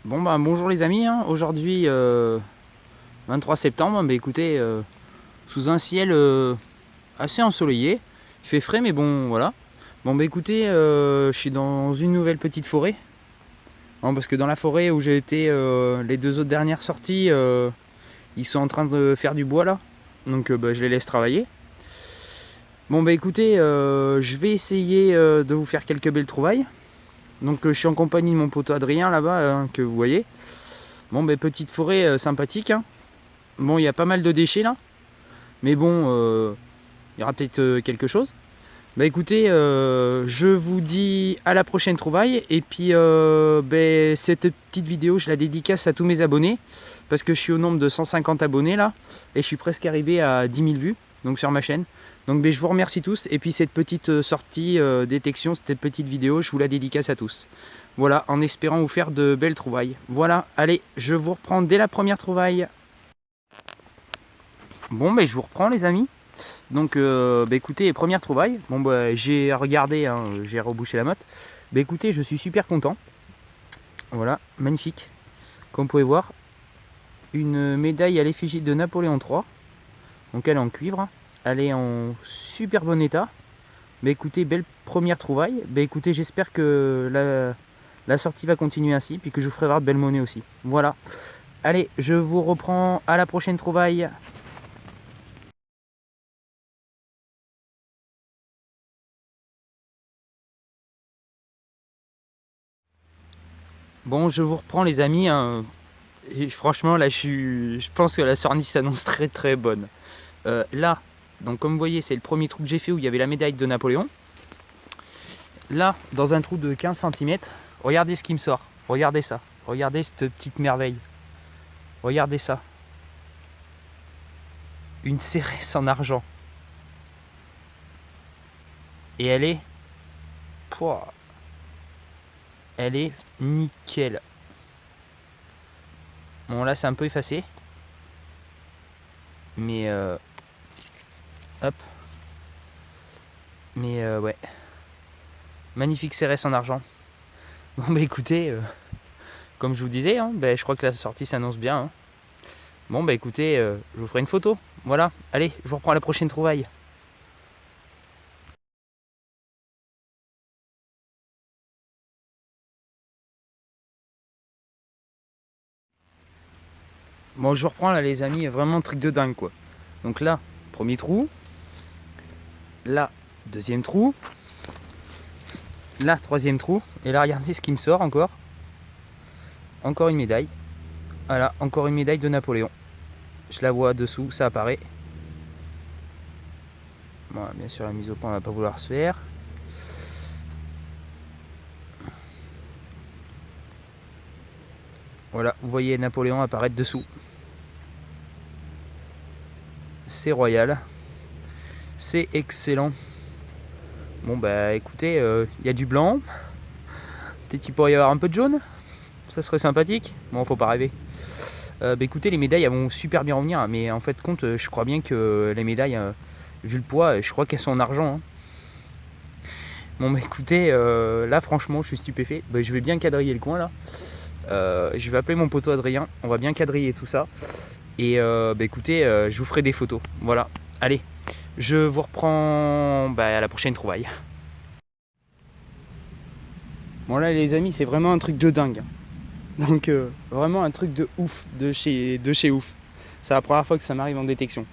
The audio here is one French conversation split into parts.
Bon bah bonjour les amis, hein. Aujourd'hui 23 septembre, bah écoutez, sous un ciel assez ensoleillé, il fait frais mais bon voilà. Bon bah écoutez, je suis dans une nouvelle petite forêt, hein, parce que dans la forêt où j'ai été les deux autres dernières sorties, ils sont en train de faire du bois là, donc bah, je les laisse travailler. Bon bah écoutez, je vais essayer de vous faire quelques belles trouvailles. Donc je suis en compagnie de mon poteau Adrien là-bas, hein, que vous voyez. Bon bah petite forêt sympathique, hein. Bon, il y a pas mal de déchets là, mais bon, il y aura peut-être quelque chose. Bah écoutez, je vous dis à la prochaine trouvaille. Et puis cette petite vidéo, je la dédicace à tous mes abonnés, parce que je suis au nombre de 150 abonnés là, et je suis presque arrivé à 10 000 vues donc sur ma chaîne. Donc je vous remercie tous, et puis cette petite sortie détection, cette petite vidéo, je vous la dédicace à tous. Voilà, en espérant vous faire de belles trouvailles. Voilà, allez, je vous reprends dès la première trouvaille. Bon, je vous reprends les amis. Donc écoutez, première trouvaille. Bon j'ai regardé, hein, j'ai rebouché la motte. Écoutez, je suis super content. Voilà, magnifique. Comme vous pouvez voir, une médaille à l'effigie de Napoléon III. Donc elle est en cuivre. Elle est en super bon état. Écoutez, belle première trouvaille. Écoutez, j'espère que la sortie va continuer ainsi, puis que je vous ferai voir de belles monnaies aussi. Voilà. Allez, je vous reprends à la prochaine trouvaille. Bon, je vous reprends les amis, hein. Et franchement, là, je pense que la sortie s'annonce très très bonne. Là, donc comme vous voyez, c'est le premier trou que j'ai fait où il y avait la médaille de Napoléon. Là, dans un trou de 15 cm, regardez ce qui me sort. Regardez ça. Regardez cette petite merveille. Regardez ça. Une Cérès en argent. Et elle est... Pouah, elle est nickel. Bon, là, c'est un peu effacé. Mais... hop. Mais ouais. Magnifique Cérès en argent. Bon, écoutez... comme je vous disais, hein, je crois que la sortie s'annonce bien, hein. Bon écoutez, je vous ferai une photo. Voilà, allez, je vous reprends à la prochaine trouvaille. Bon, je vous reprends là les amis, vraiment truc de dingue quoi. Donc là, premier trou. Là, deuxième trou. Là, troisième trou. Et là, regardez ce qui me sort encore. Encore une médaille. Voilà, encore une médaille de Napoléon. Je la vois dessous, ça apparaît. Bon, bien sûr, la mise au point, on va pas vouloir se faire. Voilà, vous voyez Napoléon apparaître dessous. C'est royal. C'est excellent. Bon, écoutez, il y a du blanc. Peut-être qu'il pourrait y avoir un peu de jaune. Ça serait sympathique. Bon, faut pas rêver. Écoutez, les médailles elles vont super bien revenir. Mais en fait, compte, je crois bien que les médailles, vu le poids, je crois qu'elles sont en argent, hein. Bon, écoutez, là, franchement, je suis stupéfait. Je vais bien quadriller le coin là. Je vais appeler mon poteau Adrien. On va bien quadriller tout ça. Et écoutez, je vous ferai des photos. Voilà. Allez, je vous reprends à la prochaine trouvaille. Bon là les amis, c'est vraiment un truc de dingue. Donc vraiment un truc de ouf, de chez ouf. C'est la première fois que ça m'arrive en détection.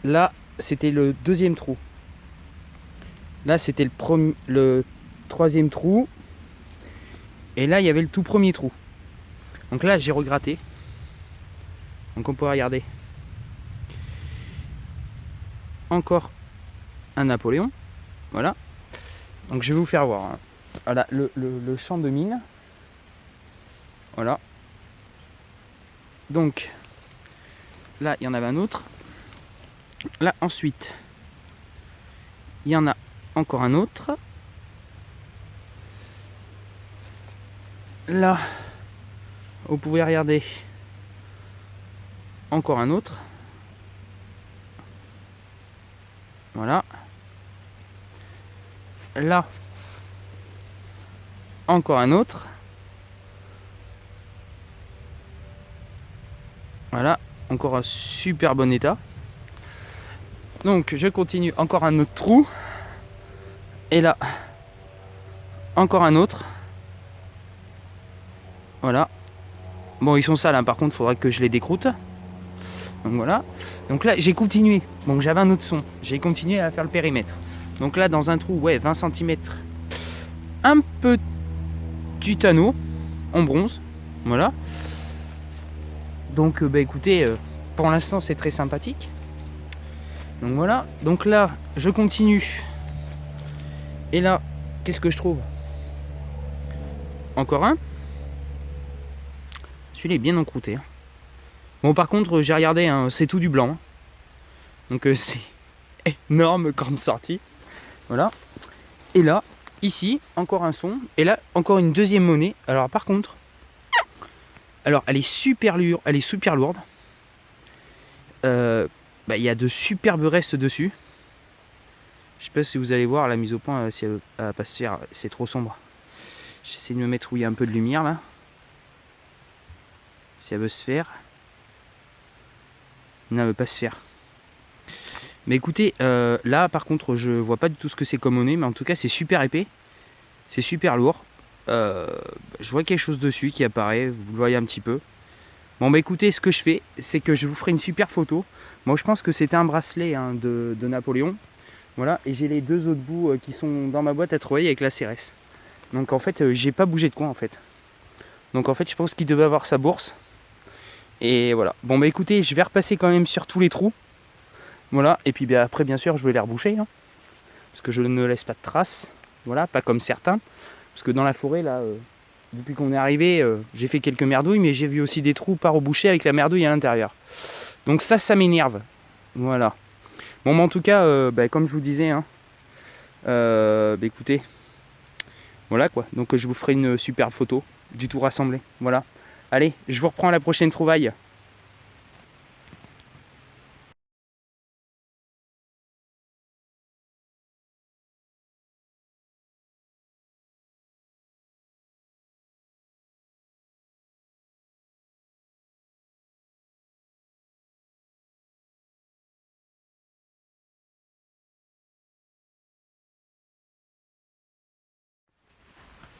Là, c'était le deuxième trou. Là, c'était le troisième trou. Et là, il y avait le tout premier trou. Donc là, j'ai regratté. Donc on peut regarder. Encore un Napoléon. Voilà. Donc je vais vous faire voir, hein. Voilà, le champ de mine. Voilà. Donc, là, il y en avait un autre. Là, ensuite, il y en a encore un autre. Là, vous pouvez regarder. Encore un autre. Voilà. Là, encore un autre. Voilà, encore un super bon état. Donc je continue, encore un autre trou. Et là, encore un autre. Voilà. Bon, ils sont sales, hein. Par contre, il faudrait que je les décroute. Donc voilà. Donc là, j'ai continué. Donc j'avais un autre son. J'ai continué à faire le périmètre. Donc là, dans un trou, ouais, 20 cm. Un petit anneau en bronze. Voilà. Donc, bah écoutez, pour l'instant, c'est très sympathique. Donc voilà. Donc là, je continue. Et là, qu'est-ce que je trouve? Encore un. Celui-là est bien encrouté. Hein. Bon, par contre, j'ai regardé, hein, c'est tout du blanc. Hein. Donc c'est énorme comme sortie. Voilà. Et là, ici, encore un son. Et là, encore une deuxième monnaie. Alors par contre, alors elle est super lourde. Elle est super lourde. Il y a de superbes restes dessus. Je sais pas si vous allez voir la mise au point, si elle va pas se faire. C'est trop sombre. J'essaie de me mettre où il y a un peu de lumière là. Si elle veut se faire. Non, elle veut pas se faire. Mais écoutez, là par contre je vois pas du tout ce que c'est comme monnaie, mais en tout cas c'est super épais, c'est super lourd. Je vois quelque chose dessus qui apparaît, vous le voyez un petit peu. Bon bah écoutez, ce que je fais, c'est que je vous ferai une super photo. Moi je pense que c'était un bracelet, hein, de Napoléon. Voilà, et j'ai les deux autres bouts qui sont dans ma boîte à travailler avec la CRS. Donc en fait, j'ai pas bougé de coin en fait. Donc en fait, je pense qu'il devait avoir sa bourse. Et voilà. Bon bah écoutez, je vais repasser quand même sur tous les trous. Voilà, et puis bien, après bien sûr je vais les reboucher, hein, parce que je ne laisse pas de traces, voilà, pas comme certains, parce que dans la forêt là, depuis qu'on est arrivé, j'ai fait quelques merdouilles, mais j'ai vu aussi des trous pas rebouchés avec la merdouille à l'intérieur. Donc ça m'énerve, voilà. Bon, mais en tout cas, comme je vous disais, hein, écoutez, voilà quoi, donc je vous ferai une superbe photo du tout rassemblé, voilà. Allez, je vous reprends à la prochaine trouvaille.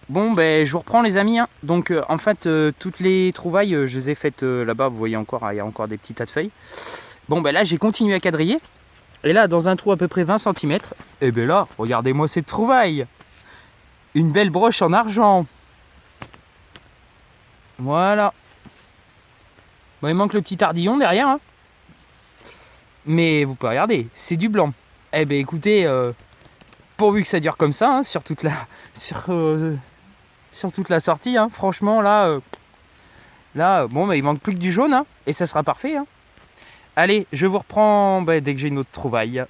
Bon ben je vous reprends les amis, hein. Donc en fait toutes les trouvailles je les ai faites là-bas, vous voyez encore, il y a encore des petits tas de feuilles. Bon ben là j'ai continué à quadriller. Et là dans un trou à peu près 20 cm, et ben là regardez-moi cette trouvaille. Une belle broche en argent. Voilà. Bon il manque le petit ardillon derrière, hein. Mais vous pouvez regarder, c'est du blanc. Eh ben écoutez, pourvu que ça dure comme ça, hein, sur toute la sur toute la sortie, hein. Franchement là bon il manque plus que du jaune, hein, et ça sera parfait, hein. Allez, je vous reprends dès que j'ai une autre trouvaille.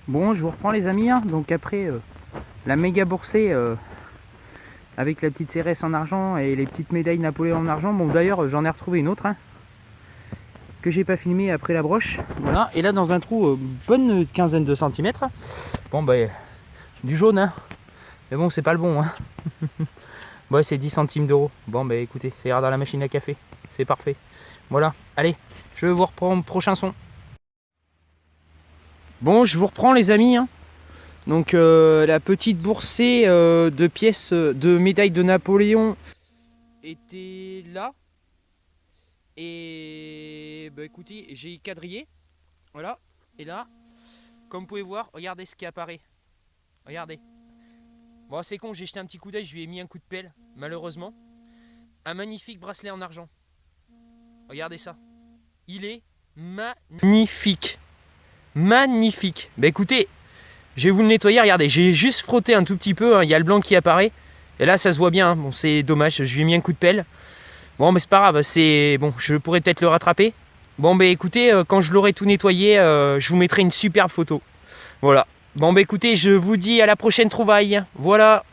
Bon, je vous reprends les amis, hein. Donc après la méga boursée avec la petite CRS en argent et les petites médailles Napoléon en argent. Bon d'ailleurs j'en ai retrouvé une autre, hein, que j'ai pas filmé après la broche. Voilà, et là dans un trou bonne quinzaine de centimètres. Bon du jaune, hein. Mais bon c'est pas le bon, hein. Ouais, c'est 10 centimes d'euros. Bon écoutez, ça ira dans la machine à café. C'est parfait. Voilà, allez, je vous reprends prochain son. Bon, je vous reprends les amis, hein. Donc la petite boursée de pièces de médailles de Napoléon était là. Et écoutez, j'ai quadrillé. Voilà. Et là, comme vous pouvez voir, regardez ce qui apparaît. Regardez. Bon, c'est con, j'ai jeté un petit coup d'œil, je lui ai mis un coup de pelle, malheureusement. Un magnifique bracelet en argent. Regardez ça. Il est magnifique. Magnifique. Écoutez, je vais vous le nettoyer, regardez, j'ai juste frotté un tout petit peu, hein, il y a le blanc qui apparaît. Et là ça se voit bien, hein. Bon c'est dommage, je lui ai mis un coup de pelle. Bon mais c'est pas grave, c'est bon, je pourrais peut-être le rattraper. Bon écoutez, quand je l'aurai tout nettoyé, je vous mettrai une superbe photo. Voilà. Bon écoutez, je vous dis à la prochaine trouvaille. Voilà.